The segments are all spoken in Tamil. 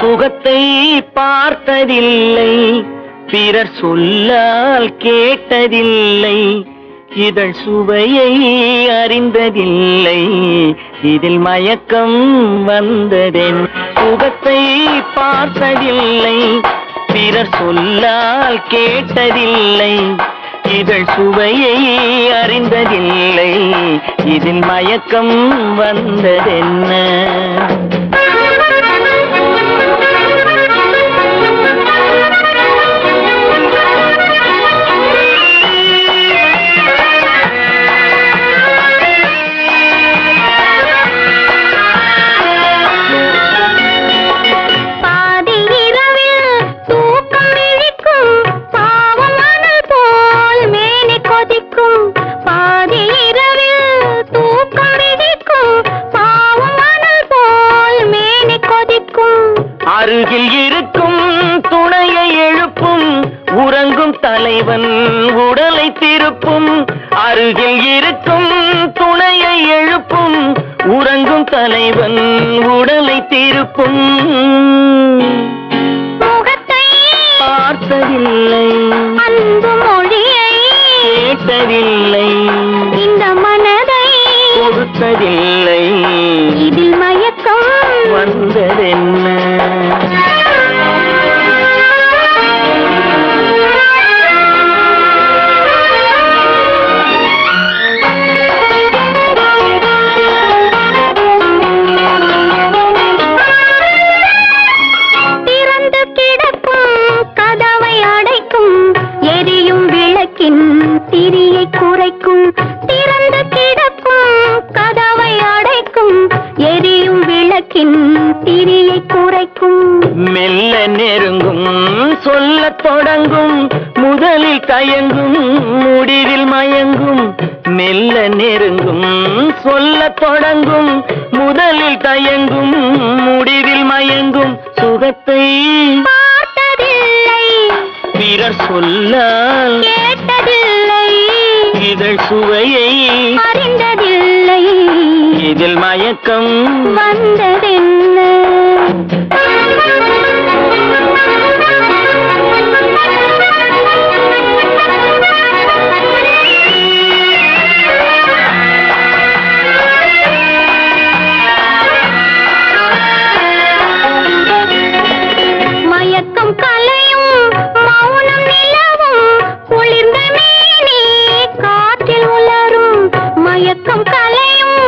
முகத்தை பார்த்ததில்லை, பிறர் சொல்லால் கேட்டதில்லை, இதழ் சுவையை அறிந்ததில்லை, இதில் மயக்கம் வந்ததென். முகத்தை பார்த்ததில்லை, பிறர் சொல்லால் கேட்டதில்லை, இதழ் சுவையை அறிந்ததில்லை, இதில் மயக்கம் வந்ததென்ன. அருகில் இருக்கும் துணையை எழுப்பும் உறங்கும் தலைவன் உடலை திருப்பும். அருகில் இருக்கும் துணையை எழுப்பும் உறங்கும் தலைவன் உடலை திருப்பும். முகத்தை பார்த்ததில்லை, அன்பு மொழியை கேட்டதில்லை, இந்த மனதை கொடுத்ததில்லை, இதில் மயக்கம் வந்ததென்ன. திறந்து கிடக்கும் கதவை அடைக்கும் எரியும் விளக்கின் திரியை குறைக்கும். திறந்து கிடக்கும் கதவை அடைக்கும் எரியும் விளக்கின் திரியை குறைக்கும். மெல்ல நெருங்கும் சொல்லத் தொடங்கும் முதலில் தயங்கும் முடிவில் மயங்கும். மெல்ல நெருங்கும் சொல்லத் தொடங்கும் முதலில் தயங்கும் முடிவில் மயங்கும். சுகத்தை பார்த்ததில்லை, பிறர் சொல்லால் கேட்டதில்லை, இதழ் சுவையை அறிந்ததில்லை, இதில் மயக்கம் வந்ததென்ன. மயக்கம் கலையும் மௌனம் நிலவும் குளிர்ந்த மேனி காற்றில் உலரும். மயக்கம் கலையும்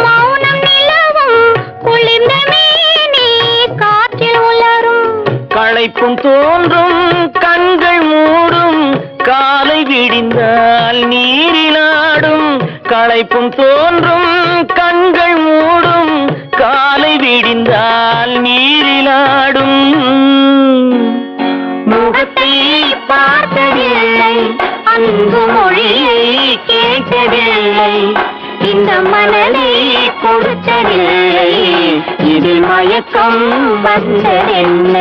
மௌனம் நிலவும் குளிர்ந்த மேனி காற்றில் உலரும். களைப்பும் தோன்றும் கண்கள் மூடும் காலை விடிந்தால் நீரிலாடும். களைப்பும் தோன்றும் கண்கள் மூடும் காலை விடிந்தால் நீரிலாடும். முகத்தை பார்த்ததில்லை, அன்பு மொழியை கேட்டதில்லை, இந்த மனதை கொடுத்ததில்லை, இதில் மயக்கம் வந்ததென்ன.